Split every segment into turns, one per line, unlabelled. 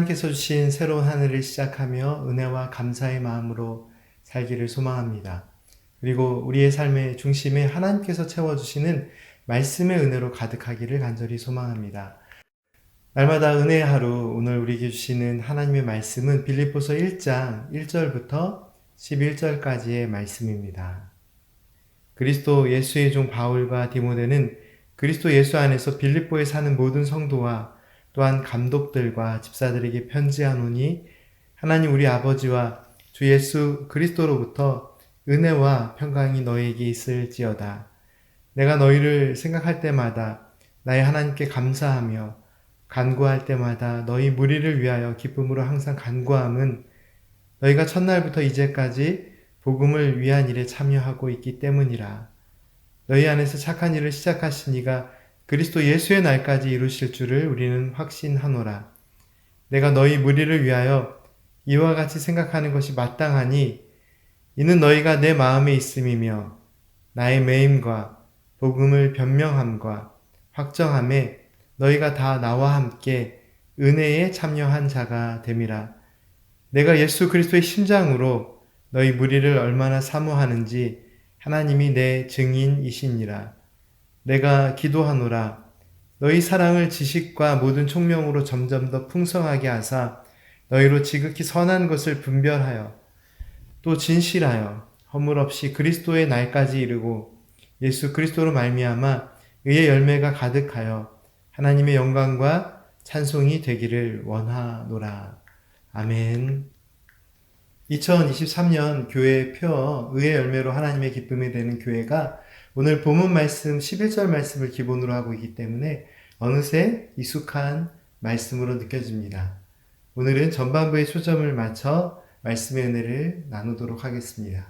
하나님께서 주신 새로운 한 해를 시작하며 은혜와 감사의 마음으로 살기를 소망합니다. 그리고 우리의 삶의 중심에 하나님께서 채워주시는 말씀의 은혜로 가득하기를 간절히 소망합니다. 날마다 은혜의 하루, 오늘 우리에게 주시는 하나님의 말씀은 빌립보서 1장 1절부터 11절까지의 말씀입니다. 그리스도 예수의 종 바울과 디모데는 그리스도 예수 안에서 빌립보에 사는 모든 성도와 또한 감독들과 집사들에게 편지하노니 하나님 우리 아버지와 주 예수 그리스도로부터 은혜와 평강이 너희에게 있을지어다. 내가 너희를 생각할 때마다 나의 하나님께 감사하며 간구할 때마다 너희 무리를 위하여 기쁨으로 항상 간구함은 너희가 첫날부터 이제까지 복음을 위한 일에 참여하고 있기 때문이라. 너희 안에서 착한 일을 시작하신 이가 그리스도 예수의 날까지 이루실 줄을 우리는 확신하노라. 내가 너희 무리를 위하여 이와 같이 생각하는 것이 마땅하니 이는 너희가 내 마음에 있음이며 나의 매임과 복음을 변명함과 확정함에 너희가 다 나와 함께 은혜에 참여한 자가 됨이라. 내가 예수 그리스도의 심장으로 너희 무리를 얼마나 사모하는지 하나님이 내 증인이시니라. 내가 기도하노라. 너희 사랑을 지식과 모든 총명으로 점점 더 풍성하게 하사 너희로 지극히 선한 것을 분별하여 또 진실하여 허물 없이 그리스도의 날까지 이르고 예수 그리스도로 말미암아 의의 열매가 가득하여 하나님의 영광과 찬송이 되기를 원하노라. 아멘. 2023년 교회의 표, 의의 열매로 하나님의 기쁨이 되는 교회가 오늘 본문 말씀 11절 말씀을 기본으로 하고 있기 때문에 어느새 익숙한 말씀으로 느껴집니다. 오늘은 전반부에 초점을 맞춰 말씀의 은혜를 나누도록 하겠습니다.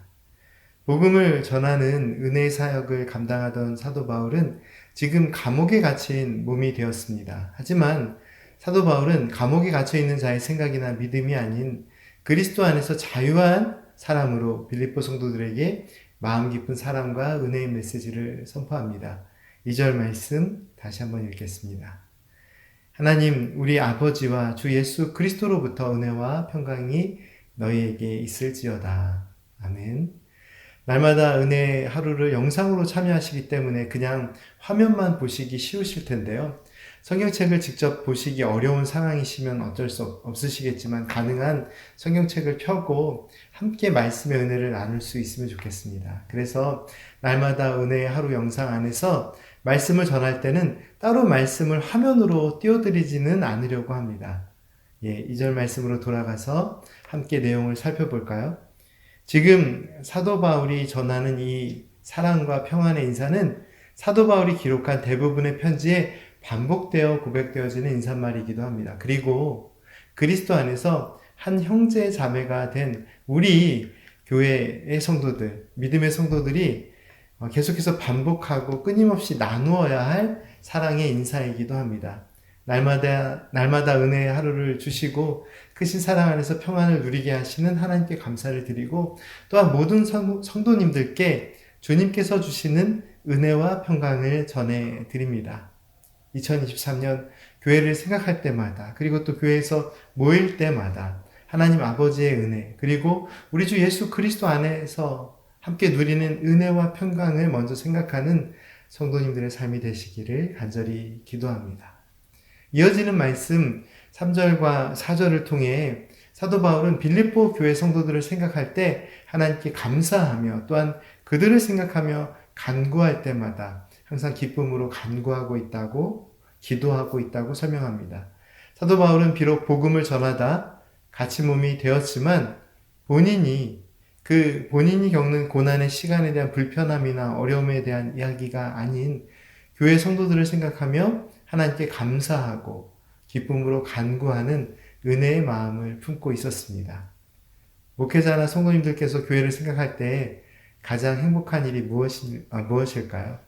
복음을 전하는 은혜의 사역을 감당하던 사도 바울은 지금 감옥에 갇힌 몸이 되었습니다. 하지만 사도 바울은 감옥에 갇혀 있는 자의 생각이나 믿음이 아닌 그리스도 안에서 자유한 사람으로 빌립보 성도들에게 마음 깊은 사랑과 은혜의 메시지를 선포합니다. 2절 말씀 다시 한번 읽겠습니다. 하나님 우리 아버지와 주 예수 그리스도로부터 은혜와 평강이 너희에게 있을지어다. 아멘. 날마다 은혜 하루를 영상으로 참여하시기 때문에 그냥 화면만 보시기 쉬우실 텐데요. 성경책을 직접 보시기 어려운 상황이시면 어쩔 수 없으시겠지만 가능한 성경책을 펴고 함께 말씀의 은혜를 나눌 수 있으면 좋겠습니다. 그래서 날마다 은혜의 하루 영상 안에서 말씀을 전할 때는 따로 말씀을 화면으로 띄워드리지는 않으려고 합니다. 2절 말씀으로 돌아가서 함께 내용을 살펴볼까요? 지금 사도 바울이 전하는 이 사랑과 평안의 인사는 사도 바울이 기록한 대부분의 편지에 반복되어 고백되어지는 인사말이기도 합니다. 그리고 그리스도 안에서 한 형제 자매가 된 우리 교회의 성도들, 믿음의 성도들이 계속해서 반복하고 끊임없이 나누어야 할 사랑의 인사이기도 합니다. 날마다 은혜의 하루를 주시고 크신 사랑 안에서 평안을 누리게 하시는 하나님께 감사를 드리고 또한 모든 성도님들께 주님께서 주시는 은혜와 평강을 전해 드립니다. 2023년 교회를 생각할 때마다 그리고 또 교회에서 모일 때마다 하나님 아버지의 은혜 그리고 우리 주 예수 그리스도 안에서 함께 누리는 은혜와 평강을 먼저 생각하는 성도님들의 삶이 되시기를 간절히 기도합니다. 이어지는 말씀 3절과 4절을 통해 사도 바울은 빌립보 교회 성도들을 생각할 때 하나님께 감사하며 또한 그들을 생각하며 간구할 때마다 항상 기쁨으로 간구하고 있다고 기도하고 있다고 설명합니다. 사도 바울은 비록 복음을 전하다 갇힌 몸이 되었지만 본인이 겪는 고난의 시간에 대한 불편함이나 어려움에 대한 이야기가 아닌 교회 성도들을 생각하며 하나님께 감사하고 기쁨으로 간구하는 은혜의 마음을 품고 있었습니다. 목회자나 성도님들께서 교회를 생각할 때 가장 행복한 일이 무엇일까요?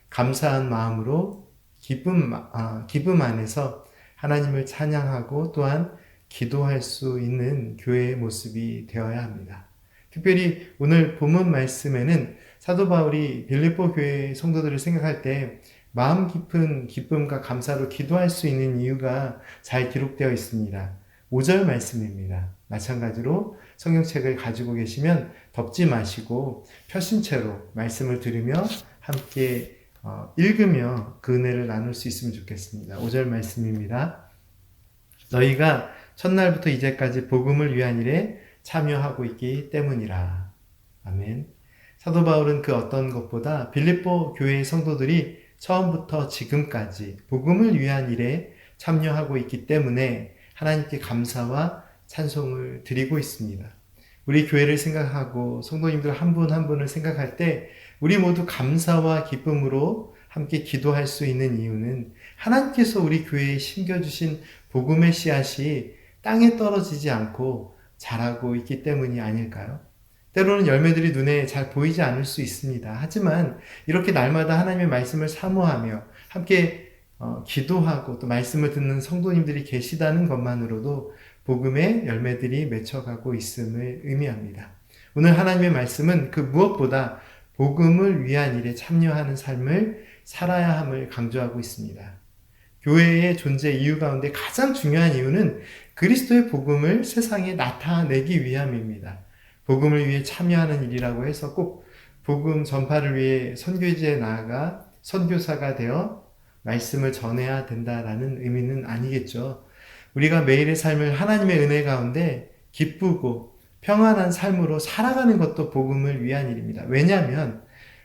감사한 마음으로 기쁨 안에서 하나님을 찬양하고 또한 기도할 수 있는 교회의 모습이 되어야 합니다. 특별히 오늘 본문 말씀에는 사도 바울이 빌립보 교회 성도들을 생각할 때 마음 깊은 기쁨과 감사로 기도할 수 있는 이유가 잘 기록되어 있습니다. 5절 말씀입니다. 마찬가지로 성경책을 가지고 계시면 덮지 마시고 펴신 채로 말씀을 들으며 함께 읽으며 그 은혜를 나눌 수 있으면 좋겠습니다. 5절 말씀입니다. 너희가 첫날부터 이제까지 복음을 위한 일에 참여하고 있기 때문이라. 아멘. 사도 바울은 그 어떤 것보다 빌립보 교회의 성도들이 처음부터 지금까지 복음을 위한 일에 참여하고 있기 때문에 하나님께 감사와 찬송을 드리고 있습니다. 우리 교회를 생각하고 성도님들 한 분 한 분을 생각할 때 우리 모두 감사와 기쁨으로 함께 기도할 수 있는 이유는 하나님께서 우리 교회에 심겨주신 복음의 씨앗이 땅에 떨어지지 않고 자라고 있기 때문이 아닐까요? 때로는 열매들이 눈에 잘 보이지 않을 수 있습니다. 하지만 이렇게 날마다 하나님의 말씀을 사모하며 함께 기도하고 또 말씀을 듣는 성도님들이 계시다는 것만으로도 복음의 열매들이 맺혀가고 있음을 의미합니다. 오늘 하나님의 말씀은 그 무엇보다 복음을 위한 일에 참여하는 삶을 살아야 함을 강조하고 있습니다. 교회의 존재 이유 가운데 가장 중요한 이유는 그리스도의 복음을 세상에 나타내기 위함입니다. 복음을 위해 참여하는 일이라고 해서 꼭 복음 전파를 위해 선교지에 나아가 선교사가 되어 말씀을 전해야 된다라는 의미는 아니겠죠. 우리가 매일의 삶을 하나님의 은혜 가운데 기쁘고 평안한 삶으로 살아가는 것도 복음을 위한 일입니다. 왜냐하면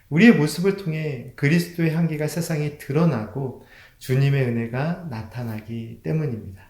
우리의 모습을 통해 그리스도의 향기가 세상에 드러나고 주님의 은혜가 나타나기 때문입니다.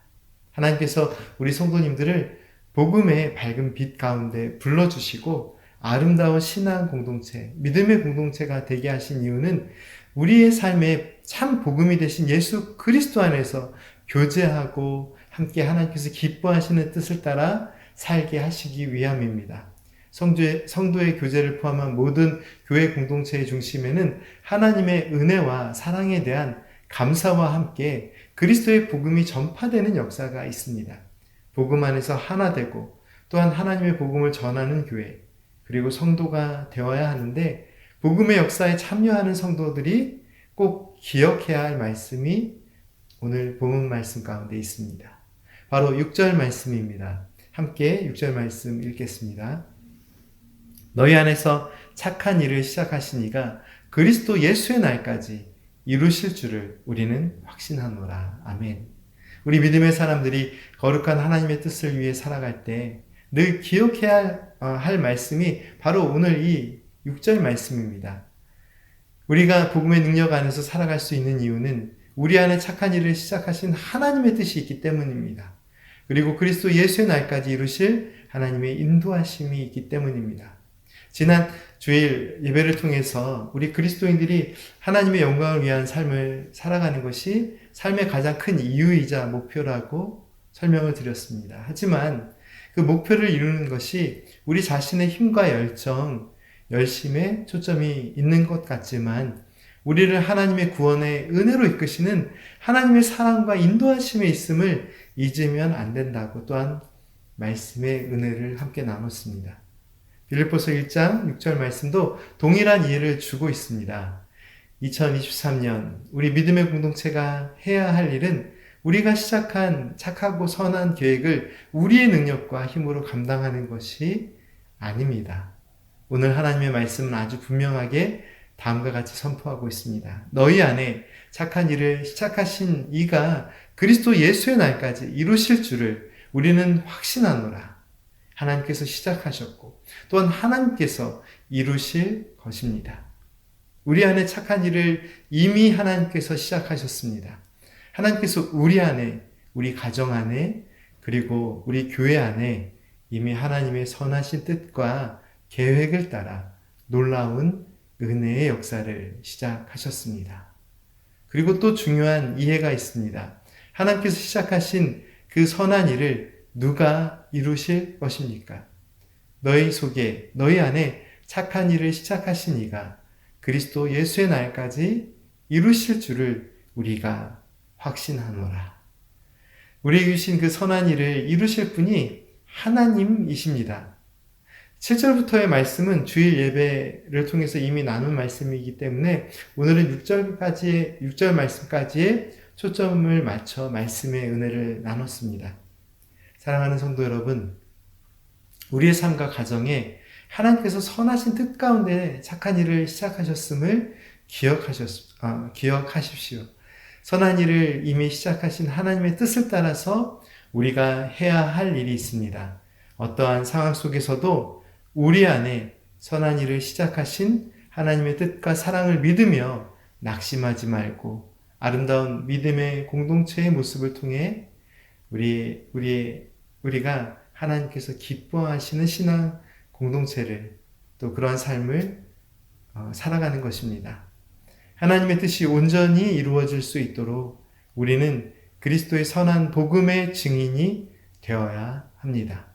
하나님께서 우리 성도님들을 복음의 밝은 빛 가운데 불러주시고 아름다운 신앙 공동체, 믿음의 공동체가 되게 하신 이유는 우리의 삶에 참 복음이 되신 예수 그리스도 안에서 교제하고 함께 하나님께서 기뻐하시는 뜻을 따라 살게 하시기 위함입니다. 성도의 교제를 포함한 모든 교회 공동체의 중심에는 하나님의 은혜와 사랑에 대한 감사와 함께 그리스도의 복음이 전파되는 역사가 있습니다. 복음 안에서 하나 되고 또한 하나님의 복음을 전하는 교회, 그리고 성도가 되어야 하는데 복음의 역사에 참여하는 성도들이 꼭 기억해야 할 말씀이 오늘 본문 말씀 가운데 있습니다. 바로 6절 말씀입니다. 함께 6절 말씀 읽겠습니다. 너희 안에서 착한 일을 시작하신 이가 그리스도 예수의 날까지 이루실 줄을 우리는 확신하노라. 아멘. 우리 믿음의 사람들이 거룩한 하나님의 뜻을 위해 살아갈 때 늘 기억해야 할 말씀이 바로 오늘 이 6절 말씀입니다. 우리가 복음의 능력 안에서 살아갈 수 있는 이유는 우리 안에 착한 일을 시작하신 하나님의 뜻이 있기 때문입니다. 그리고 그리스도 예수의 날까지 이루실 하나님의 인도하심이 있기 때문입니다. 지난 주일 예배를 통해서 우리 그리스도인들이 하나님의 영광을 위한 삶을 살아가는 것이 삶의 가장 큰 이유이자 목표라고 설명을 드렸습니다. 하지만 그 목표를 이루는 것이 우리 자신의 힘과 열정, 열심에 초점이 있는 것 같지만 우리를 하나님의 구원의 은혜로 이끄시는 하나님의 사랑과 인도하심에 있음을 잊으면 안 된다고 또한 말씀의 은혜를 함께 나눴습니다. 빌립보서 1장 6절 말씀도 동일한 이해를 주고 있습니다. 2023년 우리 믿음의 공동체가 해야 할 일은 우리가 시작한 착하고 선한 계획을 우리의 능력과 힘으로 감당하는 것이 아닙니다. 오늘 하나님의 말씀은 아주 분명하게 다음과 같이 선포하고 있습니다. 너희 안에 착한 일을 시작하신 이가 그리스도 예수의 날까지 이루실 줄을 우리는 확신하노라. 하나님께서 시작하셨고 또한 하나님께서 이루실 것입니다. 우리 안에 착한 일을 이미 하나님께서 시작하셨습니다. 하나님께서 우리 안에, 우리 가정 안에, 그리고 우리 교회 안에 이미 하나님의 선하신 뜻과 계획을 따라 놀라운 은혜의 역사를 시작하셨습니다. 그리고 또 중요한 이해가 있습니다. 하나님께서 시작하신 그 선한 일을 누가 이루실 것입니까? 너희 속에, 너희 안에 착한 일을 시작하신 이가 그리스도 예수의 날까지 이루실 줄을 우리가 확신하노라. 우리에게 주신 그 선한 일을 이루실 분이 하나님이십니다. 7절부터의 말씀은 주일 예배를 통해서 이미 나눈 말씀이기 때문에 오늘은 6절 말씀까지의 초점을 맞춰 말씀의 은혜를 나눴습니다. 사랑하는 성도 여러분, 우리의 삶과 가정에 하나님께서 선하신 뜻 가운데 착한 일을 시작하셨음을 기억하십시오. 선한 일을 이미 시작하신 하나님의 뜻을 따라서 우리가 해야 할 일이 있습니다. 어떠한 상황 속에서도 우리 안에 선한 일을 시작하신 하나님의 뜻과 사랑을 믿으며 낙심하지 말고 아름다운 믿음의 공동체의 모습을 통해 우리가 하나님께서 기뻐하시는 신앙 공동체를 또 그러한 삶을 살아가는 것입니다. 하나님의 뜻이 온전히 이루어질 수 있도록 우리는 그리스도의 선한 복음의 증인이 되어야 합니다.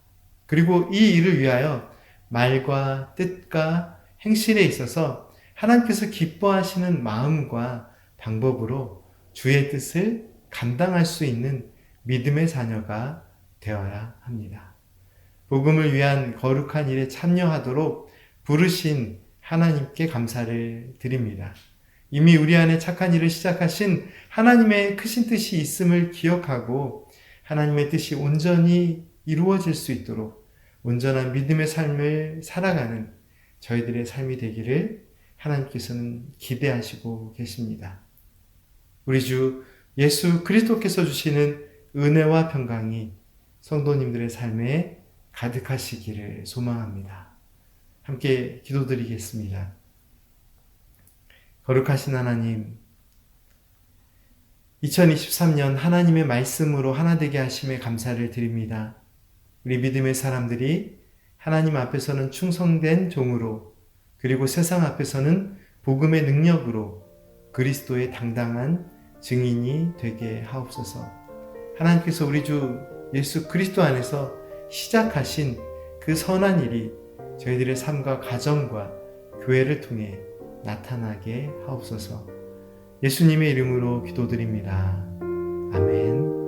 그리고 이 일을 위하여 말과 뜻과 행실에 있어서 하나님께서 기뻐하시는 마음과 방법으로 주의 뜻을 감당할 수 있는 믿음의 자녀가 되어야 합니다. 복음을 위한 거룩한 일에 참여하도록 부르신 하나님께 감사를 드립니다. 이미 우리 안에 착한 일을 시작하신 하나님의 크신 뜻이 있음을 기억하고 하나님의 뜻이 온전히 이루어질 수 있도록 온전한 믿음의 삶을 살아가는 저희들의 삶이 되기를 하나님께서는 기대하시고 계십니다. 우리 주 예수 그리스도께서 주시는 은혜와 평강이 성도님들의 삶에 가득하시기를 소망합니다. 함께 기도드리겠습니다. 거룩하신 하나님, 2023년 하나님의 말씀으로 하나 되게 하심에 감사를 드립니다. 우리 믿음의 사람들이 하나님 앞에서는 충성된 종으로 그리고 세상 앞에서는 복음의 능력으로 그리스도의 당당한 증인이 되게 하옵소서. 하나님께서 우리 주 예수 그리스도 안에서 시작하신 그 선한 일이 저희들의 삶과 가정과 교회를 통해 나타나게 하옵소서. 예수님의 이름으로 기도드립니다. 아멘.